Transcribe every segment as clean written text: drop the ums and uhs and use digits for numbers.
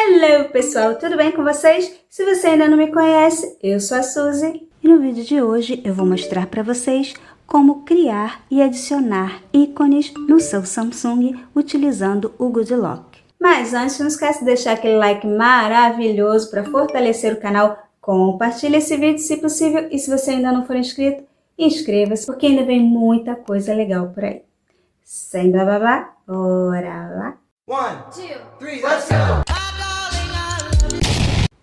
Hello pessoal, tudo bem com vocês? Se você ainda não me conhece, eu sou a Suzy. E no vídeo de hoje eu vou mostrar para vocês como criar e adicionar ícones no seu Samsung utilizando o Good Lock. Mas antes, não esquece de deixar aquele like maravilhoso para fortalecer o canal. Compartilhe esse vídeo se possível e se você ainda não for inscrito, inscreva-se porque ainda vem muita coisa legal por aí. Sem blá blá blá, bora lá! 1, 2, 3, let's go!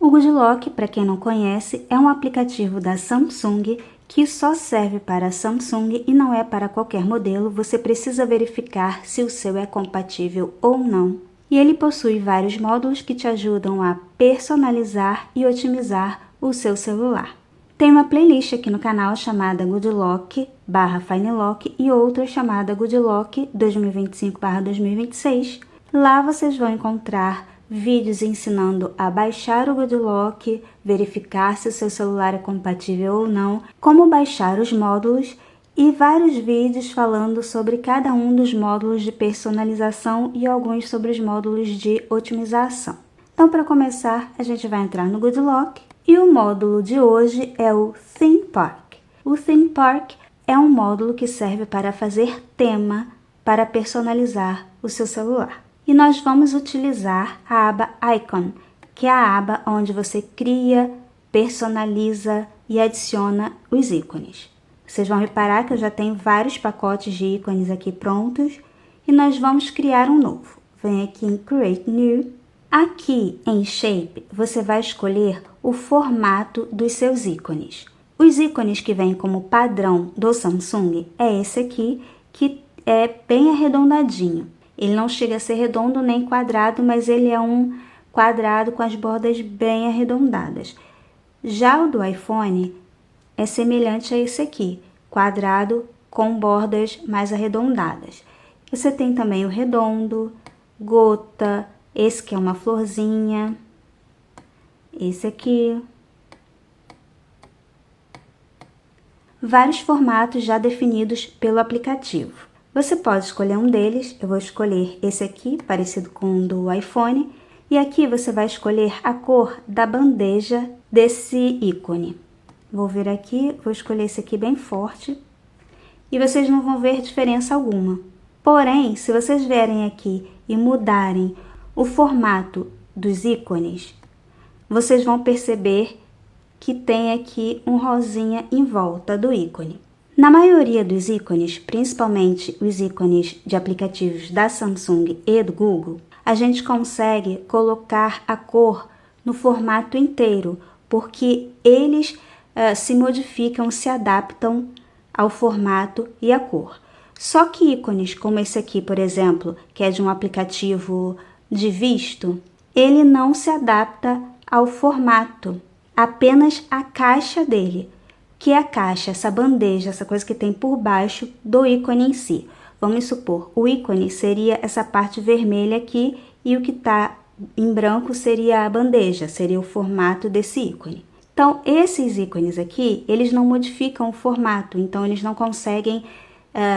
O Good Lock, para quem não conhece, é um aplicativo da Samsung que só serve para Samsung e não é para qualquer modelo. Você precisa verificar se o seu é compatível ou não. E ele possui vários módulos que te ajudam a personalizar e otimizar o seu celular. Tem uma playlist aqui no canal chamada Good Lock/FineLock e outra chamada Good Lock 2025/2026. Lá vocês vão encontrar vídeos ensinando a baixar o Good Lock, verificar se o seu celular é compatível ou não, como baixar os módulos e vários vídeos falando sobre cada um dos módulos de personalização e alguns sobre os módulos de otimização. Então, para começar, a gente vai entrar no Good Lock e o módulo de hoje é o Theme Park. O Theme Park é um módulo que serve para fazer tema para personalizar o seu celular. E nós vamos utilizar a aba Icon, que é a aba onde você cria, personaliza e adiciona os ícones. Vocês vão reparar que eu já tenho vários pacotes de ícones aqui prontos e nós vamos criar um novo. Vem aqui em Create New. Aqui em Shape, você vai escolher o formato dos seus ícones. Os ícones que vêm como padrão do Samsung é esse aqui, que é bem arredondadinho. Ele não chega a ser redondo nem quadrado, mas ele é um quadrado com as bordas bem arredondadas. Já o do iPhone é semelhante a esse aqui, quadrado com bordas mais arredondadas. Você tem também o redondo, gota, esse que é uma florzinha, esse aqui. Vários formatos já definidos pelo aplicativo. Você pode escolher um deles, eu vou escolher esse aqui, parecido com o do iPhone, e aqui você vai escolher a cor da bandeja desse ícone. Vou vir aqui, vou escolher esse aqui bem forte, e vocês não vão ver diferença alguma. Porém, se vocês vierem aqui e mudarem o formato dos ícones, vocês vão perceber que tem aqui um rosinha em volta do ícone. Na maioria dos ícones, principalmente os ícones de aplicativos da Samsung e do Google, a gente consegue colocar a cor no formato inteiro, porque eles se modificam, se adaptam ao formato e à cor. Só que ícones como esse aqui, por exemplo, que é de um aplicativo de visto, ele não se adapta ao formato, apenas a caixa dele, que é a caixa, essa bandeja, essa coisa que tem por baixo do ícone em si. Vamos supor, o ícone seria essa parte vermelha aqui e o que está em branco seria a bandeja, seria o formato desse ícone. Então, esses ícones aqui, eles não modificam o formato, então eles não conseguem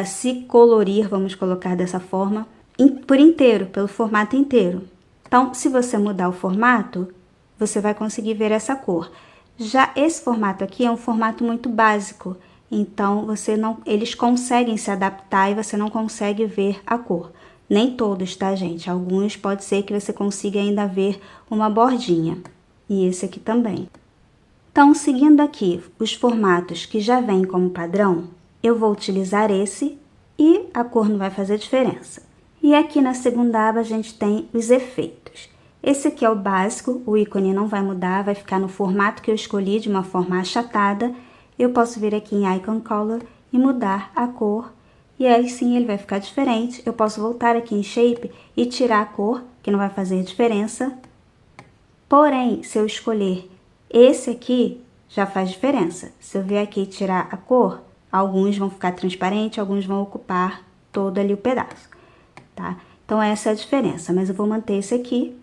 se colorir, vamos colocar dessa forma, por inteiro, pelo formato inteiro. Então, se você mudar o formato, você vai conseguir ver essa cor. Já esse formato aqui é um formato muito básico, então eles conseguem se adaptar e você não consegue ver a cor. Nem todos, tá, gente? Alguns pode ser que você consiga ainda ver uma bordinha. E esse aqui também. Então, seguindo aqui os formatos que já vêm como padrão, eu vou utilizar esse e a cor não vai fazer diferença. E aqui na segunda aba a gente tem os efeitos. Esse aqui é o básico, o ícone não vai mudar, vai ficar no formato que eu escolhi, de uma forma achatada. Eu posso vir aqui em Icon Color e mudar a cor, e aí sim ele vai ficar diferente. Eu posso voltar aqui em Shape e tirar a cor, que não vai fazer diferença. Porém, se eu escolher esse aqui, já faz diferença. Se eu vier aqui e tirar a cor, alguns vão ficar transparentes, alguns vão ocupar todo ali o pedaço, tá? Então essa é a diferença, mas eu vou manter esse aqui.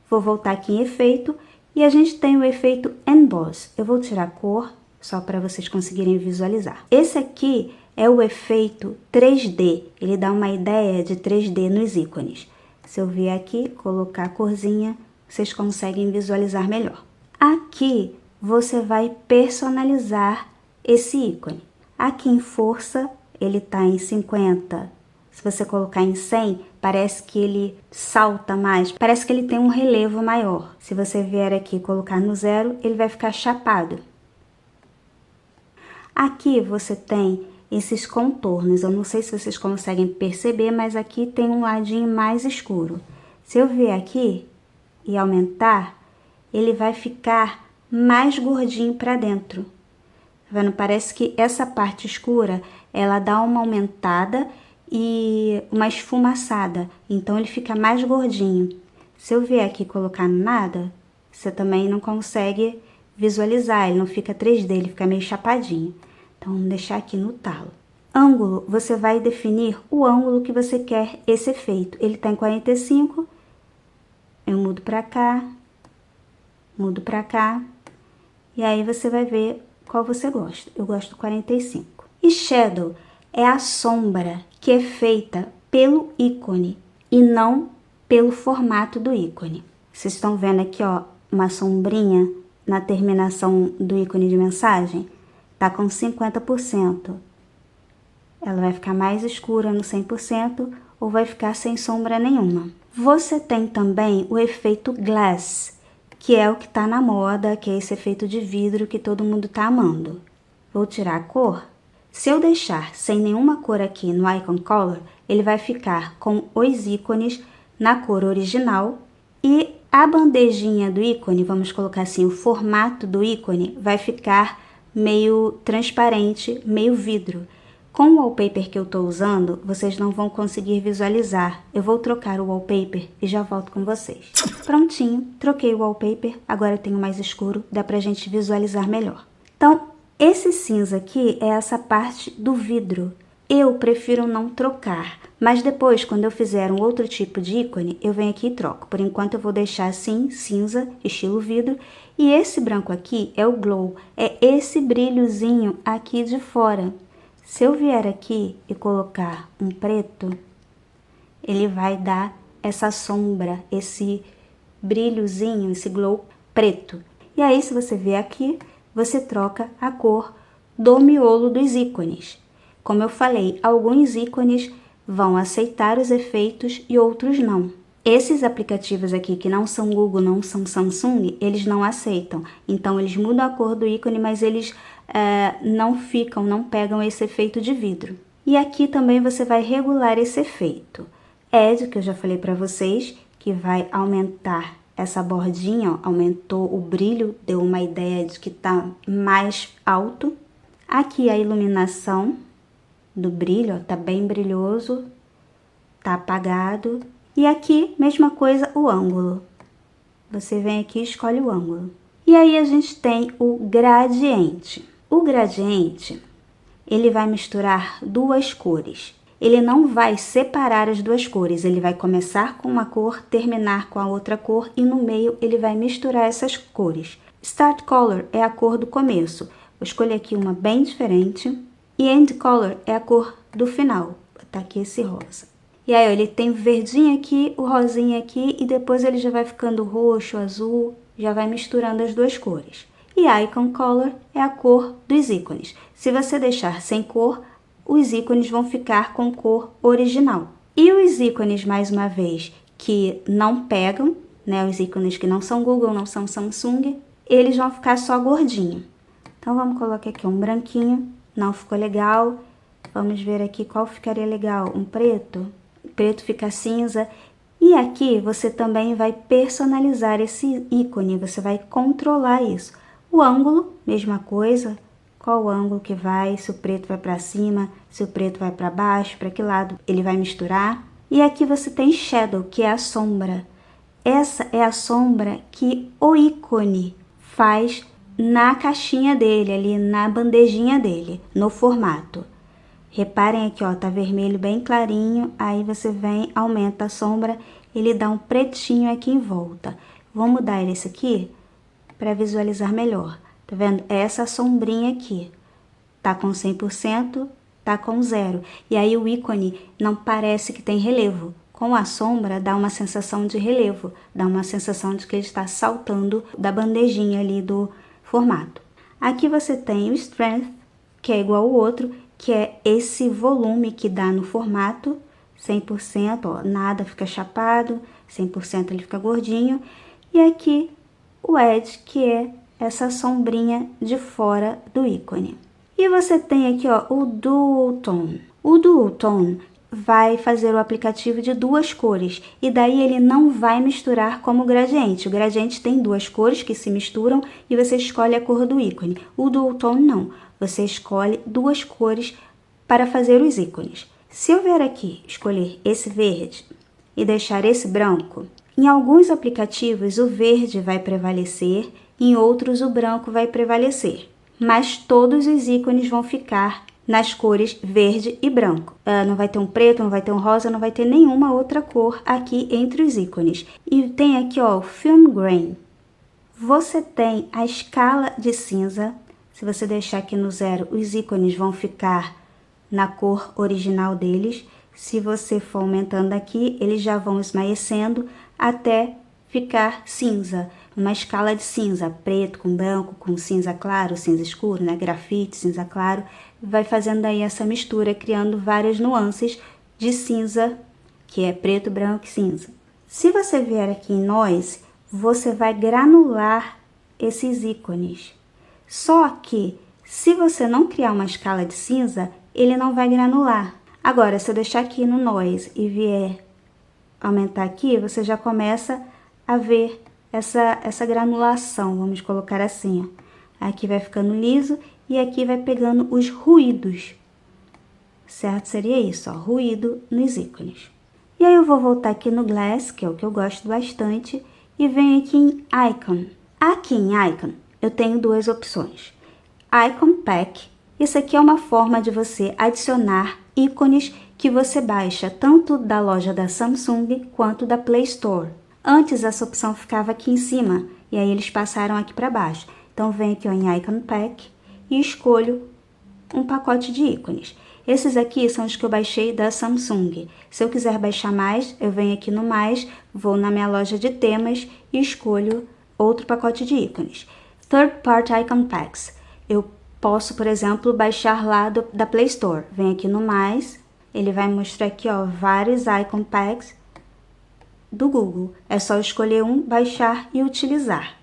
Vou voltar aqui em efeito e a gente tem o efeito Emboss. Eu vou tirar a cor só para vocês conseguirem visualizar. Esse aqui é o efeito 3D, ele dá uma ideia de 3D nos ícones. Se eu vier aqui, colocar a corzinha, vocês conseguem visualizar melhor. Aqui você vai personalizar esse ícone. Aqui em força, ele está em 50. Se você colocar em 100, parece que ele salta mais, parece que ele tem um relevo maior. Se você vier aqui e colocar no 0, ele vai ficar chapado. Aqui você tem esses contornos, eu não sei se vocês conseguem perceber, mas aqui tem um ladinho mais escuro. Se eu vier aqui e aumentar, ele vai ficar mais gordinho para dentro. Tá vendo? Parece que essa parte escura, ela dá uma aumentada e uma esfumaçada, então ele fica mais gordinho. Se eu vier aqui e colocar no nada, você também não consegue visualizar, ele não fica 3D, ele fica meio chapadinho. Então, vamos deixar aqui no talo. Ângulo, você vai definir o ângulo que você quer esse efeito. Ele tá em 45, eu mudo pra cá, mudo pra cá, e aí você vai ver qual você gosta. Eu gosto do 45. E Shadow é a sombra que é feita pelo ícone e não pelo formato do ícone. Vocês estão vendo aqui, ó, uma sombrinha na terminação do ícone de mensagem? Tá com 50%. Ela vai ficar mais escura no 100% ou vai ficar sem sombra nenhuma. Você tem também o efeito glass, que é o que tá na moda, que é esse efeito de vidro que todo mundo tá amando. Vou tirar a cor. Se eu deixar sem nenhuma cor aqui no Icon Color, ele vai ficar com os ícones na cor original e a bandejinha do ícone, vamos colocar assim, o formato do ícone vai ficar meio transparente, meio vidro. Com o wallpaper que eu estou usando, vocês não vão conseguir visualizar. Eu vou trocar o wallpaper e já volto com vocês. Prontinho, troquei o wallpaper, agora eu tenho mais escuro, dá pra gente visualizar melhor. Então, esse cinza aqui é essa parte do vidro. Eu prefiro não trocar, mas depois, quando eu fizer um outro tipo de ícone, eu venho aqui e troco. Por enquanto, eu vou deixar assim, cinza, estilo vidro. E esse branco aqui é o glow, é esse brilhozinho aqui de fora. Se eu vier aqui e colocar um preto, ele vai dar essa sombra, esse brilhozinho, esse glow preto. E aí, se você vier aqui, você troca a cor do miolo dos ícones. Como eu falei, alguns ícones vão aceitar os efeitos e outros não. Esses aplicativos aqui que não são Google, não são Samsung, eles não aceitam. Então, eles mudam a cor do ícone, mas eles não pegam esse efeito de vidro. E aqui também você vai regular esse efeito. Add, que eu já falei para vocês, que vai aumentar essa bordinha, ó, aumentou o brilho, deu uma ideia de que tá mais alto. Aqui a iluminação do brilho, ó, tá bem brilhoso, tá apagado. E aqui, mesma coisa, o ângulo. Você vem aqui e escolhe o ângulo. E aí a gente tem o gradiente. O gradiente, ele vai misturar duas cores. Ele não vai separar as duas cores, ele vai começar com uma cor, terminar com a outra cor e no meio ele vai misturar essas cores. Start Color é a cor do começo. Vou escolher aqui uma bem diferente. E End Color é a cor do final. Vou botar aqui esse rosa. E aí, ó, ele tem o verdinho aqui, o rosinha aqui, e depois ele já vai ficando roxo, azul, já vai misturando as duas cores. E Icon Color é a cor dos ícones. Se você deixar sem cor, os ícones vão ficar com cor original. E os ícones, mais uma vez, que não pegam, né, os ícones que não são Google, não são Samsung, eles vão ficar só gordinho. Então, vamos colocar aqui um branquinho, não ficou legal. Vamos ver aqui qual ficaria legal, um preto. O preto fica cinza. E aqui você também vai personalizar esse ícone, você vai controlar isso. O ângulo, mesma coisa, qual o ângulo que vai, se o preto vai para cima, se o preto vai para baixo, para que lado ele vai misturar. E aqui você tem Shadow, que é a sombra. Essa é a sombra que o ícone faz na caixinha dele, ali na bandejinha dele, no formato. Reparem aqui, ó, tá vermelho bem clarinho, aí você vem, aumenta a sombra, ele dá um pretinho aqui em volta. Vou mudar esse aqui para visualizar melhor. Tá vendo? É essa sombrinha aqui. Tá com 100%, tá com 0. E aí o ícone não parece que tem relevo. com a sombra dá uma sensação de relevo, dá uma sensação de que ele está saltando da bandejinha ali do formato. Aqui você tem o Strength, que é igual ao outro, que é esse volume que dá no formato, 100%, ó, nada fica chapado, 100% ele fica gordinho. E aqui o Edge, que é essa sombrinha de fora do ícone. E você tem aqui, ó, o Dual Tone. O Dual Tone vai fazer o aplicativo de duas cores, e daí ele não vai misturar como o gradiente. O gradiente tem duas cores que se misturam e você escolhe a cor do ícone. O Dual Tone não, você escolhe duas cores para fazer os ícones. Se eu vier aqui escolher esse verde e deixar esse branco, em alguns aplicativos o verde vai prevalecer, em outros o branco vai prevalecer, mas todos os ícones vão ficar nas cores verde e branco. Não vai ter um preto, não vai ter um rosa, não vai ter nenhuma outra cor aqui entre os ícones. E tem aqui, ó, o Film Grain. Você tem a escala de cinza. Se você deixar aqui no 0, os ícones vão ficar na cor original deles. Se você for aumentando aqui, eles já vão esmaecendo até ficar cinza. Uma escala de cinza, preto com branco, com cinza claro, cinza escuro, né? Grafite, cinza claro. Vai fazendo aí essa mistura, criando várias nuances de cinza, que é preto, branco e cinza. Se você vier aqui em Noise, você vai granular esses ícones. Só que, se você não criar uma escala de cinza, ele não vai granular. Agora, se eu deixar aqui no Noise e vier aumentar aqui, você já começa a ver essa granulação, vamos colocar assim, ó. Aqui vai ficando liso e aqui vai pegando os ruídos, certo? Seria isso, ó, ruído nos ícones. E aí eu vou voltar aqui no Glass, que é o que eu gosto bastante, e venho aqui em Icon. Aqui em Icon eu tenho duas opções. Icon Pack, isso aqui é uma forma de você adicionar ícones que você baixa tanto da loja da Samsung quanto da Play Store. Antes essa opção ficava aqui em cima, e aí eles passaram aqui para baixo. Então venho aqui ó, em Icon Pack e escolho um pacote de ícones. Esses aqui são os que eu baixei da Samsung. Se eu quiser baixar mais, eu venho aqui no mais, vou na minha loja de temas e escolho outro pacote de ícones. Third Party Icon Packs. Eu posso, por exemplo, baixar lá da Play Store. Venho aqui no mais, ele vai mostrar aqui ó, vários Icon Packs do Google. É só escolher um, baixar e utilizar.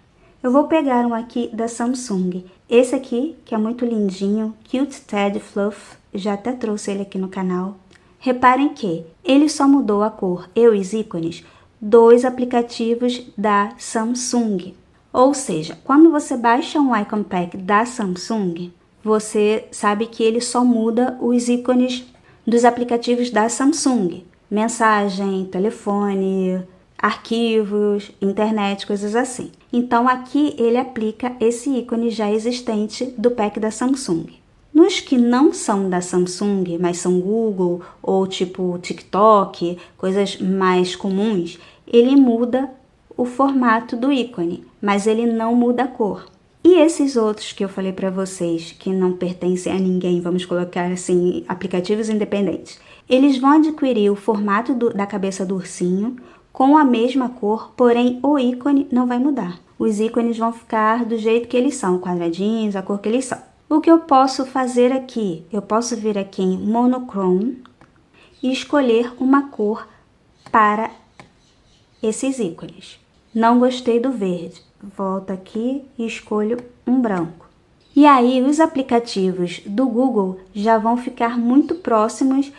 Eu vou pegar um aqui da Samsung. Esse aqui, que é muito lindinho, Cute Ted Fluff, já até trouxe ele aqui no canal. Reparem que ele só mudou a cor e os ícones dos aplicativos da Samsung. Ou seja, quando você baixa um Icon Pack da Samsung, você sabe que ele só muda os ícones dos aplicativos da Samsung. Mensagem, telefone, arquivos, internet, coisas assim. Então aqui ele aplica esse ícone já existente do pack da Samsung. Nos que não são da Samsung, mas são Google ou tipo TikTok, coisas mais comuns, ele muda o formato do ícone, mas ele não muda a cor. E esses outros que eu falei para vocês, que não pertencem a ninguém, vamos colocar assim, aplicativos independentes, eles vão adquirir o formato da cabeça do ursinho com a mesma cor, porém o ícone não vai mudar. Os ícones vão ficar do jeito que eles são, quadradinhos, a cor que eles são. O que eu posso fazer aqui? Eu posso vir aqui em Monochrome e escolher uma cor para esses ícones. Não gostei do verde. Volto aqui e escolho um branco. E aí os aplicativos do Google já vão ficar muito próximos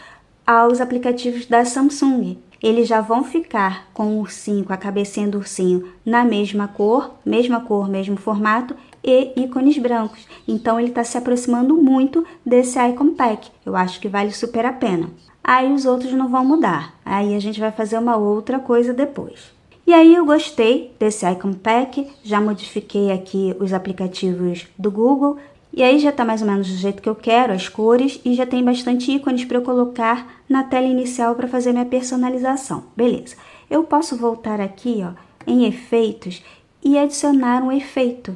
aos aplicativos da Samsung. Eles já vão ficar com o ursinho, com a cabecinha do ursinho na mesma cor, mesmo formato e ícones brancos. Então ele está se aproximando muito desse Icon Pack. Eu acho que vale super a pena. Aí os outros não vão mudar. Aí a gente vai fazer uma outra coisa depois. E aí eu gostei desse Icon Pack, já modifiquei aqui os aplicativos do Google, e aí já está mais ou menos do jeito que eu quero, as cores, e já tem bastante ícones para eu colocar na tela inicial para fazer minha personalização. Beleza. Eu posso voltar aqui ó, em efeitos e adicionar um efeito.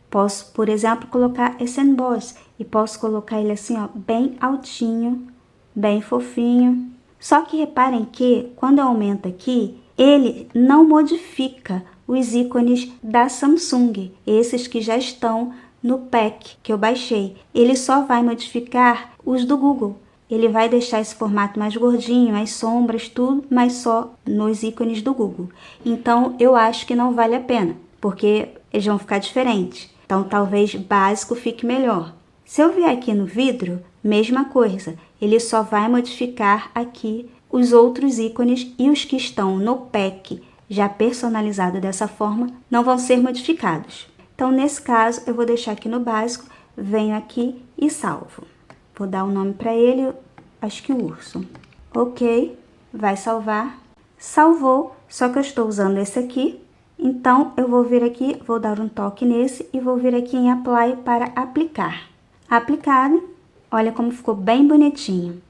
Posso, por exemplo, colocar esse emboss, e posso colocar ele assim ó, bem altinho, bem fofinho. Só que reparem que, quando eu aumento aqui, ele não modifica os ícones da Samsung, esses que já estão no pack que eu baixei. Ele só vai modificar os do Google. Ele vai deixar esse formato mais gordinho, as sombras, tudo, mas só nos ícones do Google. Então, eu acho que não vale a pena, porque eles vão ficar diferentes. Então, talvez básico fique melhor. Se eu vier aqui no vidro, mesma coisa. Ele só vai modificar aqui os outros ícones e os que estão no pack já personalizado dessa forma não vão ser modificados. Então, nesse caso, eu vou deixar aqui no básico, venho aqui e salvo. Vou dar um nome para ele, acho que urso. Ok, vai salvar. Salvou, só que eu estou usando esse aqui. Então, eu vou vir aqui, vou dar um toque nesse e vou vir aqui em Apply para aplicar. Aplicado, olha como ficou bem bonitinho.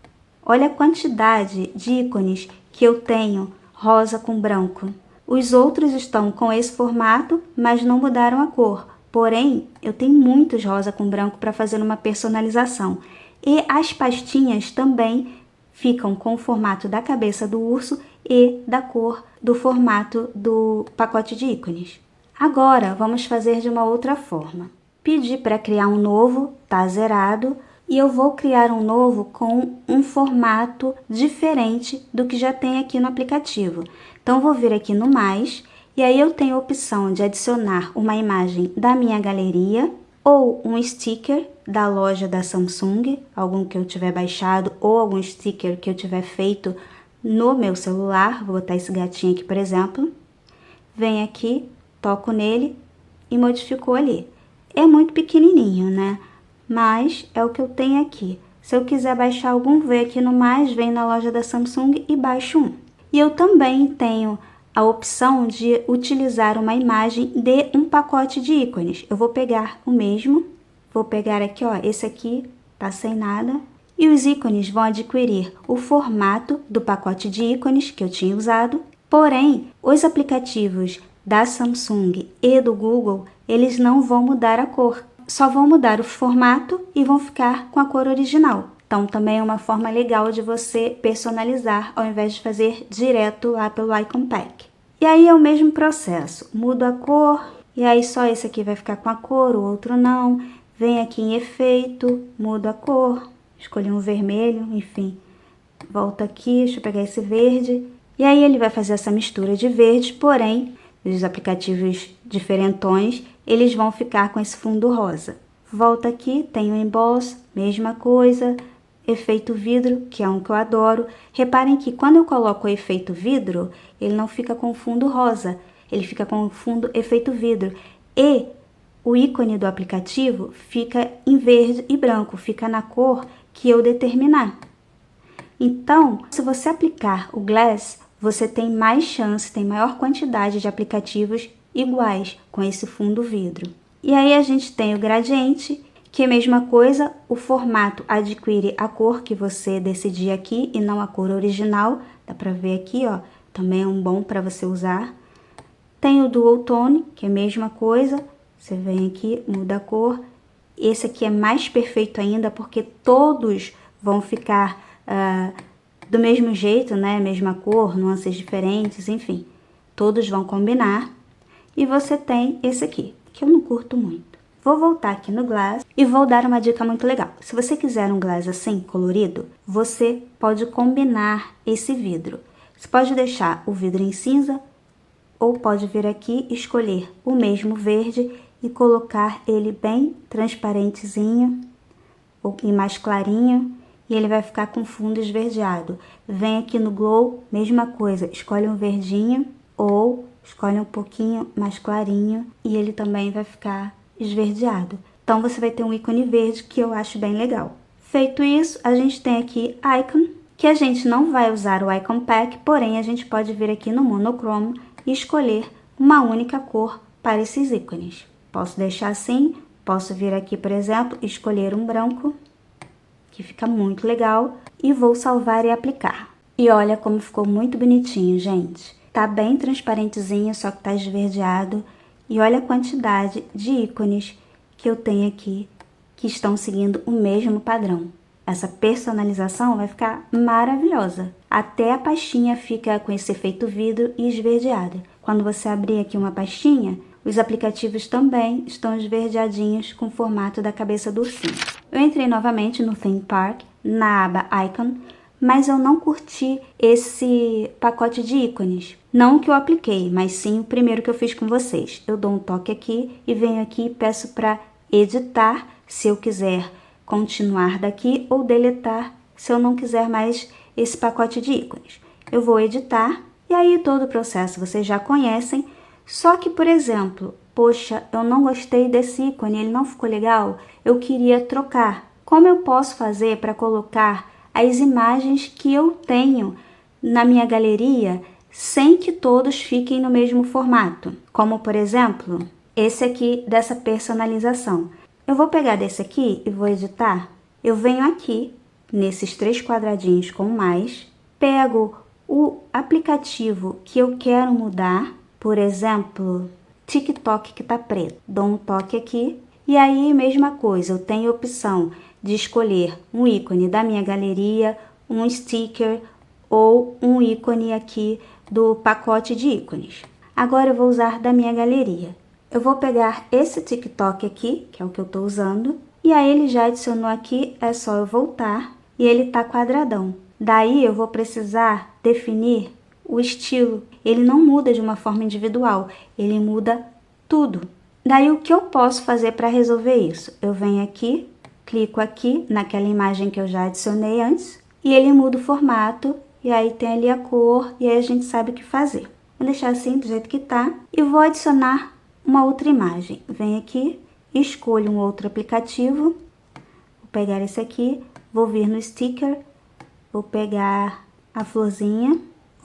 Olha a quantidade de ícones que eu tenho rosa com branco. Os outros estão com esse formato, mas não mudaram a cor. Porém, eu tenho muitos rosa com branco para fazer uma personalização. E as pastinhas também ficam com o formato da cabeça do urso e da cor do formato do pacote de ícones. Agora, vamos fazer de uma outra forma. Pedi para criar um novo, tá zerado, e eu vou criar um novo com um formato diferente do que já tem aqui no aplicativo. Então, vou vir aqui no mais, e aí eu tenho a opção de adicionar uma imagem da minha galeria ou um sticker da loja da Samsung, algum que eu tiver baixado ou algum sticker que eu tiver feito no meu celular. Vou botar esse gatinho aqui, por exemplo. Venho aqui, toco nele e modificou ali. É muito pequenininho, né? Mas é o que eu tenho aqui. Se eu quiser baixar algum, venho aqui no mais, venho na loja da Samsung e baixo um. E eu também tenho a opção de utilizar uma imagem de um pacote de ícones. Eu vou pegar o mesmo, vou pegar aqui, ó, esse aqui tá sem nada. E os ícones vão adquirir o formato do pacote de ícones que eu tinha usado. Porém, os aplicativos da Samsung e do Google, eles não vão mudar a cor. Só vão mudar o formato e vão ficar com a cor original. Então, também é uma forma legal de você personalizar, ao invés de fazer direto lá pelo Icon Pack. E aí é o mesmo processo. Mudo a cor, e aí só esse aqui vai ficar com a cor, o outro não. Vem aqui em efeito, mudo a cor, escolhi um vermelho, enfim. Volto aqui, deixa eu pegar esse verde. E aí ele vai fazer essa mistura de verdes, porém, os aplicativos diferentões, eles vão ficar com esse fundo rosa. Volto aqui, tem o emboss, mesma coisa, efeito vidro, que é um que eu adoro. Reparem que quando eu coloco o efeito vidro, ele não fica com fundo rosa, ele fica com o fundo efeito vidro. E o ícone do aplicativo fica em verde e branco, fica na cor que eu determinar. Então, se você aplicar o Glass, você tem mais chance, tem maior quantidade de aplicativos iguais com esse fundo vidro. E aí a gente tem o gradiente, que é a mesma coisa, o formato adquire a cor que você decidir aqui e não a cor original. Dá pra ver aqui, ó, também é um bom para você usar. Tem o Dual Tone, que é a mesma coisa, você vem aqui, muda a cor. Esse aqui é mais perfeito ainda, porque todos vão ficar do mesmo jeito, né? Mesma cor, nuances diferentes, enfim. Todos vão combinar. E você tem esse aqui, que eu não curto muito. Vou voltar aqui no Glass e vou dar uma dica muito legal. Se você quiser um Glass assim, colorido, você pode combinar esse vidro. Você pode deixar o vidro em cinza ou pode vir aqui e escolher o mesmo verde e colocar ele bem transparentezinho e mais clarinho. E ele vai ficar com fundo esverdeado. Vem aqui no Glow, mesma coisa, escolhe um verdinho ou escolhe um pouquinho mais clarinho e ele também vai ficar esverdeado. Então, você vai ter um ícone verde que eu acho bem legal. Feito isso, a gente tem aqui Icon, que a gente não vai usar o Icon Pack, porém a gente pode vir aqui no Monochrome e escolher uma única cor para esses ícones. Posso deixar assim, posso vir aqui, por exemplo, escolher um branco, que fica muito legal, e vou salvar e aplicar. E olha como ficou muito bonitinho, gente. Tá bem transparentezinho, só que tá esverdeado. E olha a quantidade de ícones que eu tenho aqui, que estão seguindo o mesmo padrão. Essa personalização vai ficar maravilhosa. até a pastinha fica com esse efeito vidro e esverdeada. Quando você abrir aqui uma pastinha, os aplicativos também estão esverdeadinhos com o formato da cabeça do ursinho. Eu entrei novamente no Theme Park, na aba Icon, mas eu não curti esse pacote de ícones. Não o que eu apliquei, mas sim o primeiro que eu fiz com vocês. Eu dou um toque aqui e venho aqui e peço para editar, se eu quiser continuar daqui, ou deletar, se eu não quiser mais esse pacote de ícones. Eu vou editar e aí todo o processo vocês já conhecem. Só que, por exemplo, poxa, eu não gostei desse ícone, ele não ficou legal, eu queria trocar. Como eu posso fazer para colocar as imagens que eu tenho na minha galeria sem que todos fiquem no mesmo formato? Como, por exemplo, esse aqui dessa personalização. Eu vou pegar desse aqui e vou editar. Eu venho aqui, nesses 3 quadradinhos com mais, pego o aplicativo que eu quero mudar, por exemplo, TikTok que tá preto. Dou um toque aqui e aí mesma coisa, eu tenho a opção de escolher um ícone da minha galeria, um sticker ou um ícone aqui do pacote de ícones. Agora eu vou usar da minha galeria. Eu vou pegar esse TikTok aqui, que é o que eu tô usando, e aí ele já adicionou aqui, é só eu voltar e ele tá quadradão. Daí eu vou precisar definir o estilo. Ele não muda de uma forma individual, ele muda tudo. Daí o que eu posso fazer para resolver isso? Eu venho aqui, clico aqui naquela imagem que eu já adicionei antes e ele muda o formato e aí tem ali a cor e aí a gente sabe o que fazer. Vou deixar assim do jeito que tá e vou adicionar uma outra imagem. Venho aqui, escolho um outro aplicativo, vou pegar esse aqui, vou vir no sticker, vou pegar a florzinha,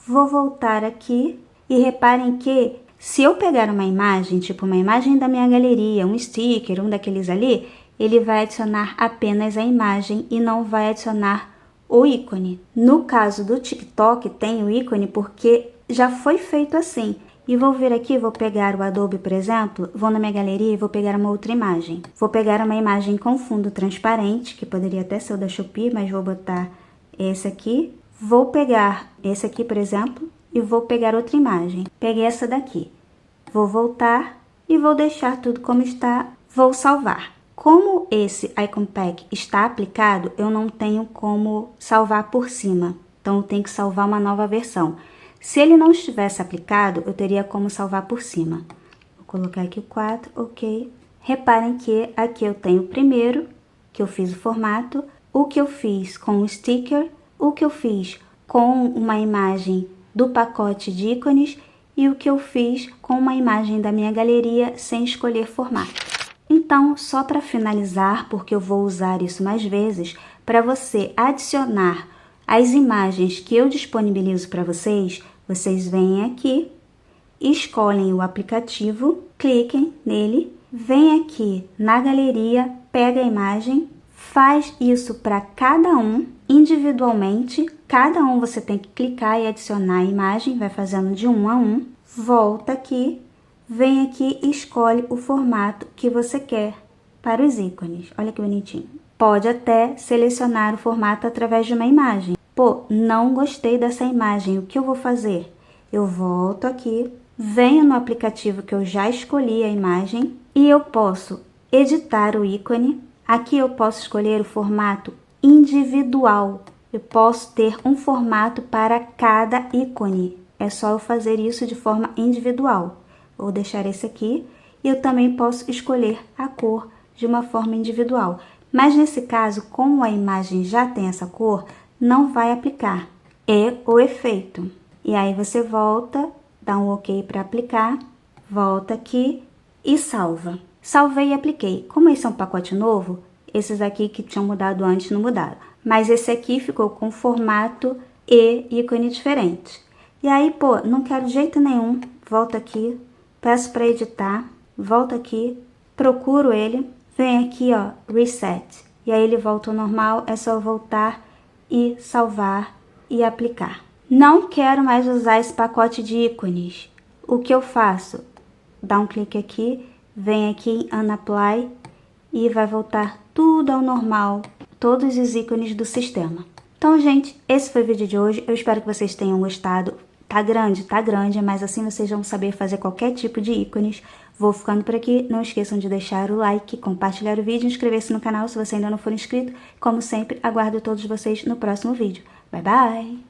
vou voltar aqui e reparem que se eu pegar uma imagem, tipo uma imagem da minha galeria, um sticker, um daqueles ali, ele vai adicionar apenas a imagem e não vai adicionar o ícone. No caso do TikTok tem o ícone porque já foi feito assim. E vou vir aqui, vou pegar o Adobe, por exemplo, vou na minha galeria e vou pegar uma outra imagem. Vou pegar uma imagem com fundo transparente, que poderia até ser o da Shopee, mas vou botar esse aqui. Vou pegar esse aqui, por exemplo, e vou pegar outra imagem. Peguei essa daqui. Vou voltar e vou deixar tudo como está. Vou salvar. Como esse Icon Pack está aplicado, eu não tenho como salvar por cima. Então, eu tenho que salvar uma nova versão. Se ele não estivesse aplicado, eu teria como salvar por cima. Vou colocar aqui o 4, ok. Reparem que aqui eu tenho o primeiro, que eu fiz o formato, o que eu fiz com o sticker, o que eu fiz com uma imagem do pacote de ícones e o que eu fiz com uma imagem da minha galeria sem escolher formato. Então, só para finalizar, porque eu vou usar isso mais vezes, para você adicionar as imagens que eu disponibilizo para vocês, vocês vêm aqui, escolhem o aplicativo, cliquem nele, vem aqui na galeria, pega a imagem, faz isso para cada um individualmente, cada um você tem que clicar e adicionar a imagem, vai fazendo de um a um, volta aqui, vem aqui e escolhe o formato que você quer para os ícones. Olha que bonitinho. Pode até selecionar o formato através de uma imagem. Pô, não gostei dessa imagem, o que eu vou fazer? Eu volto aqui, venho no aplicativo que eu já escolhi a imagem e eu posso editar o ícone. Aqui eu posso escolher o formato individual. Eu posso ter um formato para cada ícone. É só eu fazer isso de forma individual. Vou deixar esse aqui e eu também posso escolher a cor de uma forma individual. Mas nesse caso, como a imagem já tem essa cor, não vai aplicar. É o efeito. E aí você volta, dá um ok para aplicar, volta aqui e salva. Salvei e apliquei. Como esse é um pacote novo, esses aqui que tinham mudado antes não mudaram. Mas esse aqui ficou com formato e ícone diferente. E aí, pô, não quero de jeito nenhum. Volto aqui, peço para editar, volto aqui, procuro ele, venho aqui, ó, Reset. E aí ele volta ao normal, é só voltar e salvar e aplicar. Não quero mais usar esse pacote de ícones. O que eu faço? Dá um clique aqui, vem aqui em Unapply e vai voltar tudo ao normal, todos os ícones do sistema. Então, gente, esse foi o vídeo de hoje. Eu espero que vocês tenham gostado. Tá grande, mas assim vocês vão saber fazer qualquer tipo de ícones. Vou ficando por aqui. Não esqueçam de deixar o like, compartilhar o vídeo, inscrever-se no canal se você ainda não for inscrito. Como sempre, aguardo todos vocês no próximo vídeo. Bye, bye!